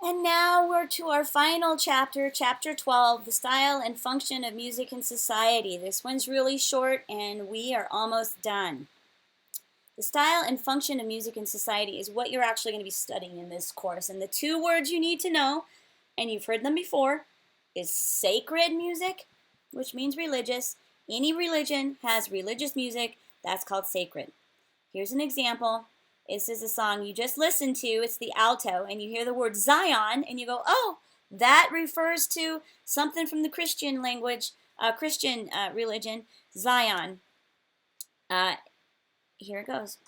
And now we're to our final chapter, chapter 12, the style and function of music in society. This one's really short and we are almost done. The style and function of music in society is what you're actually going to be studying in this course. And the two words you need to know, and you've heard them before, is sacred music, which means religious. Any religion has religious music, that's called sacred. Here's an example. This is a song you just listened to. It's the alto, and you hear the word Zion, and you go, oh, that refers to something from the Christian language, Christian religion, Zion. Here it goes.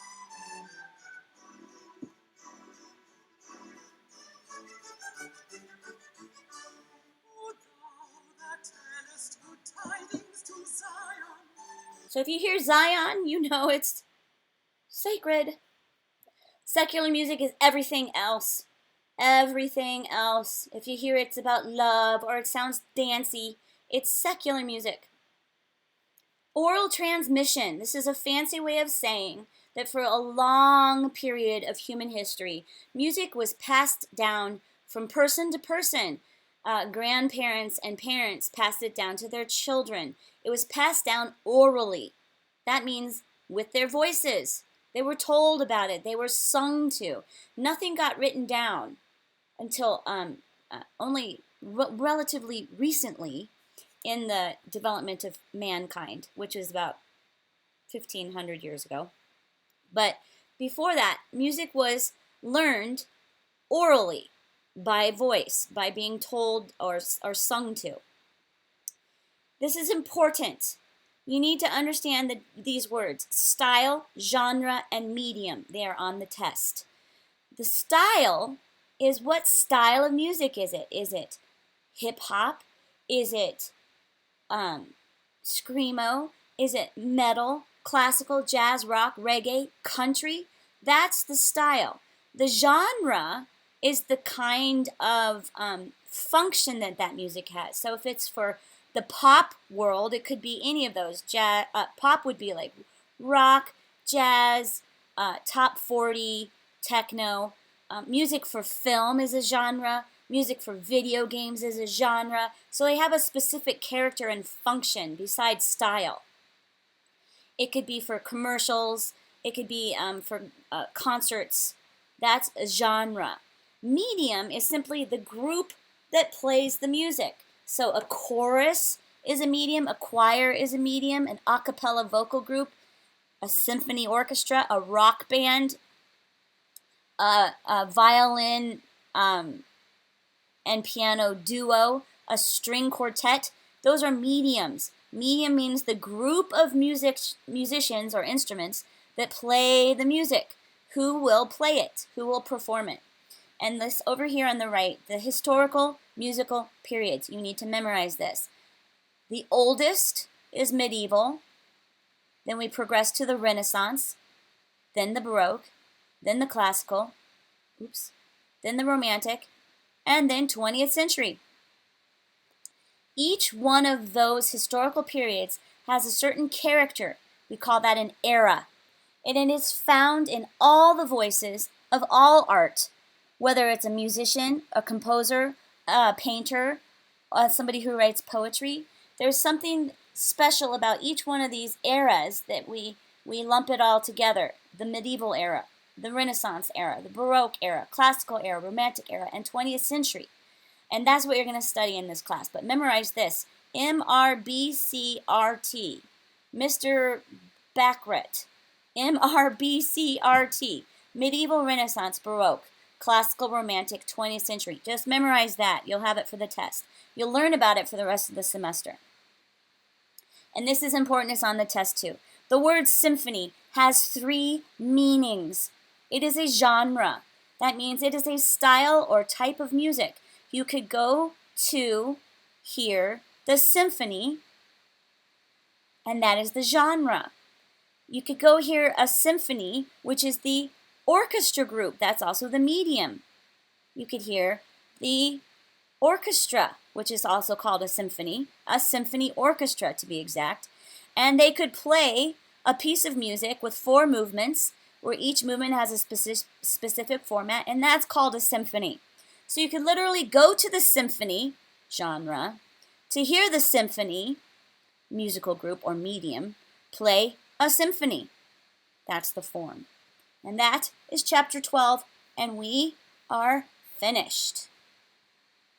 So if you hear Zion, you know it's sacred. Secular music is everything else. Everything else. If you hear it's about love or it sounds dancey, it's secular music. Oral transmission. This is a fancy way of saying that for a long period of human history, music was passed down from person to person. Grandparents and parents passed it down to their children. It was passed down orally. That means with their voices. They were told about it. They were sung to. Nothing got written down until only relatively recently in the development of mankind, which is about 1,500 years ago. But before that, music was learned orally by voice, by being told or sung to. This is important. You need to understand these words, style, genre, and medium. They are on the test. The style is, what style of music is it? Is it hip-hop? Is it screamo? Is it metal, classical, jazz, rock, reggae, country? That's the style. The genre is the kind of function that music has. So if it's for the pop world, it could be any of those. Pop would be like rock, jazz, top 40, techno. Music for film is a genre. Music for video games is a genre. So they have a specific character and function besides style. It could be for commercials. It could be for concerts. That's a genre. Medium is simply the group that plays the music. So a chorus is a medium, a choir is a medium, an a cappella vocal group, a symphony orchestra, a rock band, a violin and piano duo, a string quartet. Those are mediums. Medium means the group of musicians or instruments that play the music. Who will play it? Who will perform it? And this over here on the right, the historical musical periods. You need to memorize this. The oldest is medieval. Then we progress to the Renaissance. Then the Baroque. Then the classical. Then the Romantic. And then 20th century. Each one of those historical periods has a certain character. We call that an era. And it is found in all the voices of all art. Whether it's a musician, a composer, a painter, somebody who writes poetry, there's something special about each one of these eras that we lump it all together. The medieval era, the Renaissance era, the Baroque era, classical era, Romantic era, and 20th century. And that's what you're going to study in this class. But memorize this, MRBCRT, Mr. Baccarat, MRBCRT, medieval, Renaissance, Baroque, classical, Romantic, 20th century. Just memorize that. You'll have it for the test. You'll learn about it for the rest of the semester. And this is important. It's on the test too. The word symphony has 3 meanings. It is a genre. That means it is a style or type of music. You could go to hear the symphony, and that is the genre. You could go hear a symphony, which is the orchestra group. That's also the medium. You could hear the orchestra, which is also called a symphony orchestra to be exact. And they could play a piece of music with 4 movements, where each movement has a specific format, and that's called a symphony. So you could literally go to the symphony genre to hear the symphony musical group or medium play a symphony. That's the form. And that is chapter 12, and we are finished.